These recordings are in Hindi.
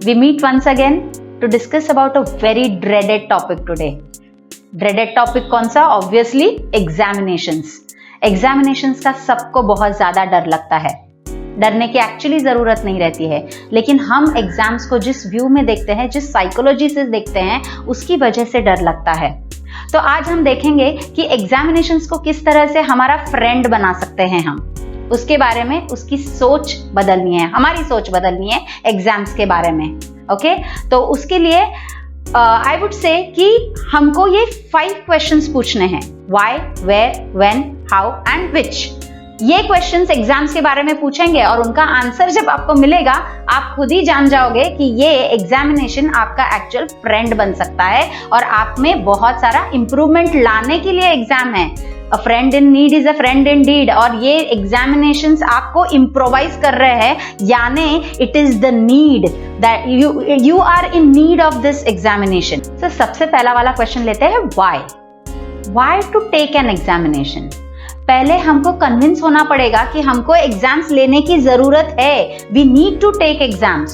we meet once again to discuss about a very dreaded topic today. Dreaded topic कौन सा? Obviously examinations. Examinations का सबको बहुत ज्यादा डर लगता है. डरने की एक्चुअली जरूरत नहीं रहती है, लेकिन हम एग्जाम्स को जिस व्यू में देखते हैं, जिस साइकोलॉजी से देखते हैं, उसकी वजह से डर लगता है. तो आज हम देखेंगे कि एग्जामिनेशंस को किस तरह से हमारा फ्रेंड बना सकते हैं हम. उसके बारे में उसकी सोच बदलनी है, हमारी सोच बदलनी है एग्जाम्स के बारे में. ओके, तो उसके लिए आई वुड से कि हमको ये 5 क्वेश्चंस पूछने हैं. Why, where, when, how and which. ये क्वेश्चंस एग्जाम्स के बारे में पूछेंगे और उनका आंसर जब आपको मिलेगा आप खुद ही जान जाओगे कि ये एग्जामिनेशन आपका एक्चुअल फ्रेंड बन सकता है और आप में बहुत सारा इंप्रूवमेंट लाने के लिए एग्जाम है. A friend in need is a friend in deed. और ये एग्जामिनेशंस आपको इम्प्रोवाइज कर रहे हैं, यानी it is the need that you are in need of this examination. तो सबसे पहला वाला क्वेश्चन लेते हैं, why to take an examination. पहले हमको कन्विंस होना पड़ेगा कि हमको एग्जाम्स लेने की जरूरत है. We need to take exams.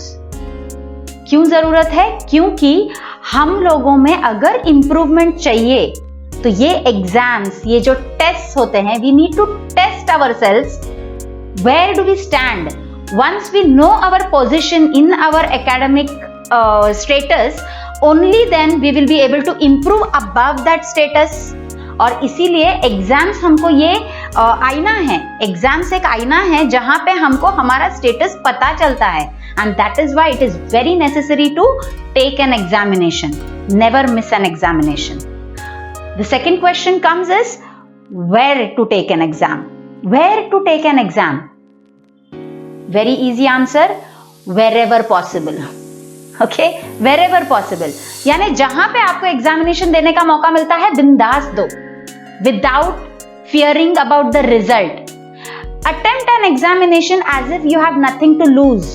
क्यों जरूरत है? क्योंकि हम लोगों में अगर इंप्रूवमेंट चाहिए तो ये एग्जाम्स, ये जो टेस्ट होते हैं, we need to test ourselves. Where do we stand? Once we know our position in our academic status, only then we will be able to improve above that status. और इसीलिए एग्जाम्स हमको ये आईना है. एग्जाम्स एक आईना है जहां पे हमको हमारा स्टेटस पता चलता है. And that is why it is very necessary to take an examination. Never miss an examination. The second question comes is where to take an exam. Where to take an exam? Very easy answer, wherever possible. Okay, wherever possible, यानी जहां पे आपको एग्जामिनेशन देने का मौका मिलता है, बिंदास दो, without fearing about the result. Attempt an examination as if you have nothing to lose.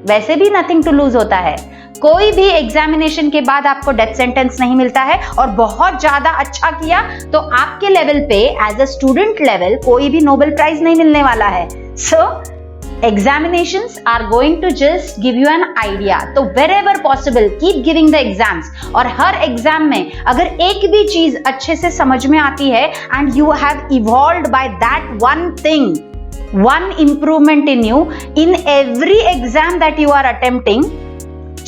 वैसे भी nothing to lose होता है. कोई भी एग्जामिनेशन के बाद आपको डेथ सेंटेंस नहीं मिलता है. और बहुत ज्यादा अच्छा किया तो आपके लेवल पे एज अ स्टूडेंट लेवल कोई भी नोबेल प्राइज नहीं मिलने वाला है. सो examinations are going to just give you an idea. तो wherever possible keep giving the exams. और हर एग्जाम में अगर एक भी चीज अच्छे से समझ में आती है and you have evolved by that one thing, one improvement in you in every exam that you are attempting,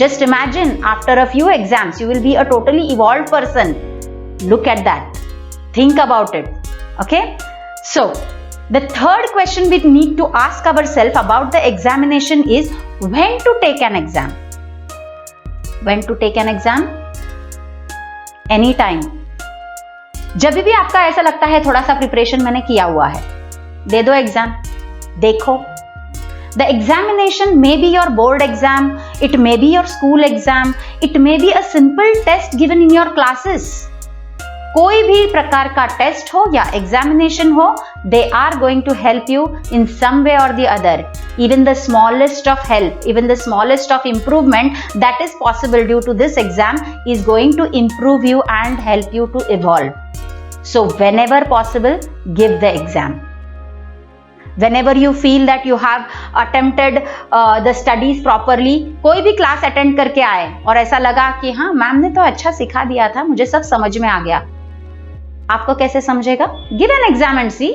just imagine after a few exams you will be a totally evolved person. Look at that, think about it. Okay, so the third question we need to ask ourselves about the examination is when to take an exam. When to take an exam? Anytime. जब भी आपका ऐसा लगता है थोड़ा सा प्रिपरेशन मैंने किया हुआ है, दे दो एग्जाम. देखो, the examination may be your board exam, it may be your school exam, it may be a simple test given in your classes. कोई भी प्रकार का टेस्ट हो या एग्जामिनेशन हो, they are going to help you in some way or the other. Even the smallest of help, even the smallest of improvement that is possible due to this exam is going to improve you and help you to evolve. So whenever possible, give the exam. Whenever you feel that you have attempted the studies properly, कोई भी क्लास अटेंड करके आए और ऐसा लगा कि हाँ मैम ने तो अच्छा सिखा दिया था, मुझे सब समझ में आ गया. आपको कैसे समझेगा? गिव एन एग्जाम एंड सी.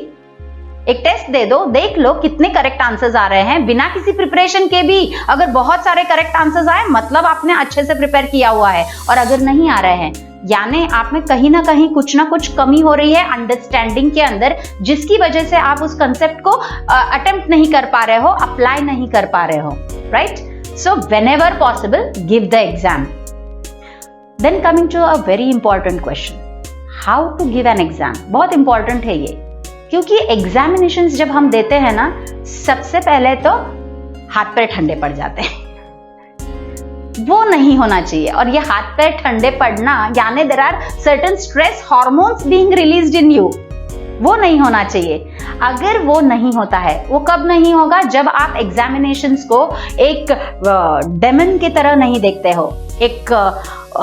एक टेस्ट दे दो, देख लो कितने करेक्ट आंसर्स आ रहे हैं. बिना किसी प्रिपरेशन के भी अगर बहुत सारे करेक्ट आंसर्स आए, मतलब आपने अच्छे से प्रिपेयर किया हुआ है. और अगर नहीं आ रहे हैं, यानी आप में कहीं ना कहीं कुछ ना कुछ कमी हो रही है अंडरस्टैंडिंग के अंदर, जिसकी वजह से आप उस कंसेप्ट को अटेम्प्ट नहीं कर पा रहे हो, अप्लाई नहीं कर पा रहे हो. Right? So whenever possible give the exam. Then coming to a very important question, how to give an exam. बहुत इंपॉर्टेंट है ये, क्योंकि एग्जामिनेशंस जब हम देते हैं ना, सबसे पहले तो हाथ पैर ठंडे पड़ जाते हैं. वो नहीं होना चाहिए. और ये हाथ पैर ठंडे पड़ना यानी there are certain stress hormones being released in you, वो नहीं होना चाहिए. अगर वो नहीं होता है, वो कब नहीं होगा? जब आप एग्जामिनेशंस को एक डेमन की तरह नहीं देखते हो, एक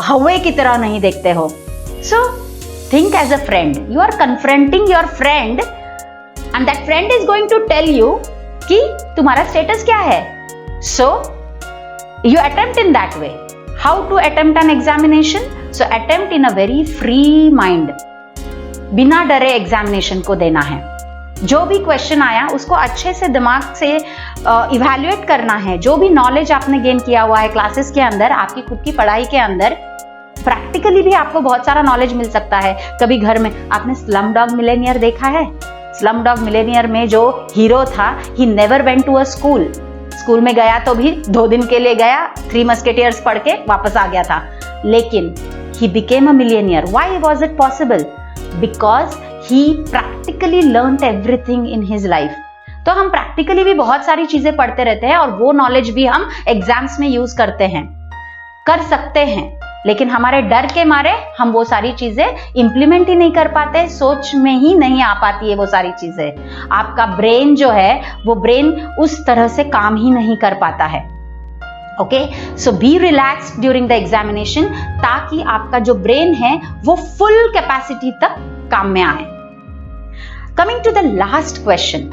हवे की तरह नहीं देखते हो. सो think as a friend. You are confronting your friend and that friend is going to tell you कि तुम्हारा स्टेटस क्या है. So you attempt in that way. How to attempt an examination? So attempt in a very free mind. बिना डरे एग्जामिनेशन को देना है. जो भी क्वेश्चन आया उसको अच्छे से दिमाग से इवैल्यूएट करना है. जो भी नॉलेज आपने गेन किया हुआ है क्लासेस के अंदर, आपकी खुद की पढ़ाई के अंदर, प्रैक्टिकली भी आपको बहुत सारा नॉलेज मिल सकता है. कभी घर में आपने स्लम डॉग मिलेनियर देखा है? स्लम डॉग मिलेनियर में जो हीरो था, he never went to a school. School में गया तो भी 2 दिन के लिए गया, 3 मस्केटियर्स पढ़ के वापस आ गया था. लेकिन he became a millionaire. Why was it possible? Because he practically learnt everything in his life. तो हम प्रैक्टिकली भी बहुत सारी चीजें पढ़ते रहते हैं और वो नॉलेज भी हम एग्जाम्स में यूज करते हैं, कर सकते हैं, लेकिन हमारे डर के मारे हम वो सारी चीजें इंप्लीमेंट ही नहीं कर पाते. सोच में ही नहीं आ पाती है वो सारी चीजें. आपका ब्रेन जो है वो ब्रेन उस तरह से काम ही नहीं कर पाता है. Okay, so B relaxed during the examination, ताकि आपका जो ब्रेन है वो फुल कैपेसिटी तक काम में आए. Coming to the last question,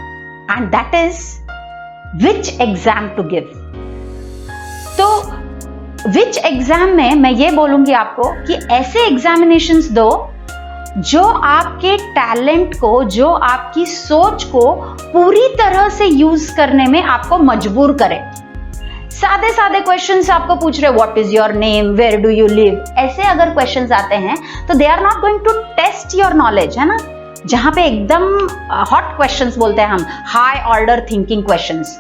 and that is which exam to give. तो विच एग्जाम में मैं ये बोलूंगी आपको कि ऐसे एग्जामिनेशंस दो जो आपके टैलेंट को, जो आपकी सोच को पूरी तरह से यूज करने में आपको मजबूर करे. सादे सादे क्वेश्चंस आपको पूछ रहे, what is your name, where do you live, ऐसे अगर क्वेश्चंस आते हैं तो they are not going to test your knowledge, है ना. जहां पे एकदम हॉट क्वेश्चंस बोलते हैं हम, high order thinking questions,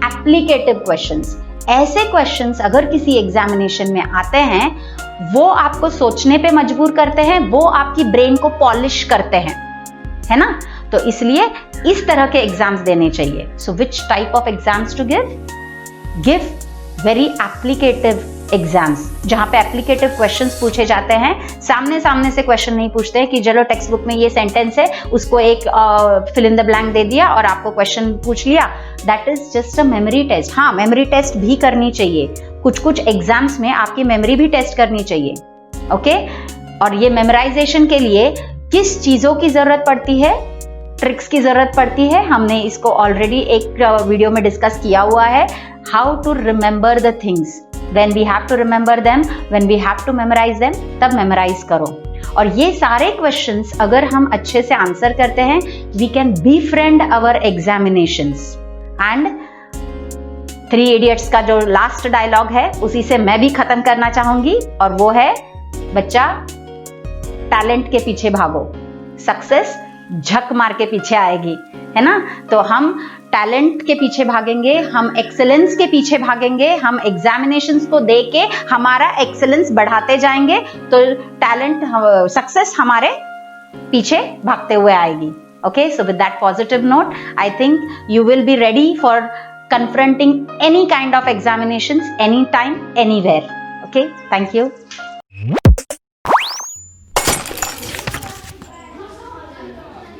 applicative questions, ऐसे क्वेश्चंस अगर किसी एग्जामिनेशन में आते हैं, वो आपको सोचने पे मजबूर करते हैं, वो आपकी ब्रेन को पॉलिश करते हैं, है ना. तो इसलिए इस तरह के एग्जाम्स देने चाहिए. So which type of exams to give? Give very applicative exams, जहां पे एप्लीकेटिव क्वेश्चंस पूछे जाते हैं. सामने सामने से क्वेश्चन नहीं पूछते हैं कि चलो टेक्स्ट बुक में ये सेंटेंस है, उसको एक फिल इन द ब्लैंक दे दिया और आपको क्वेश्चन पूछ लिया. That is just a memory test. हाँ, मेमोरी टेस्ट भी करनी चाहिए. कुछ कुछ एग्जाम्स में आपकी मेमोरी भी टेस्ट करनी चाहिए. ओके, और ये मेमोराइजेशन के लिए किस चीजों की जरूरत पड़ती है? ट्रिक्स की जरूरत पड़ती है. हमने इसको ऑलरेडी एक वीडियो में डिस्कस किया हुआ है. How to remember the things, when we have to remember them, when we have to memorise them, तब मेमोराइज करो. और ये सारे क्वेश्चंस अगर हम अच्छे से आंसर करते हैं, we can befriend our examinations. And 3 idiots का जो लास्ट डायलॉग है, उसी से मैं भी खत्म करना चाहूंगी, और वो है, बच्चा टैलेंट के पीछे भागो, सक्सेस झक मार के पीछे आएगी, है ना. तो हम टैलेंट के पीछे भागेंगे, हम एक्सेलेंस के पीछे भागेंगे, हम एग्जामिनेशंस को दे के हमारा एक्सेलेंस बढ़ाते जाएंगे, तो टैलेंट, सक्सेस हमारे पीछे भागते हुए आएगी. Okay, so with that positive note, I think you will be ready for confronting any kind of examinations anytime, anywhere. Okay, thank you.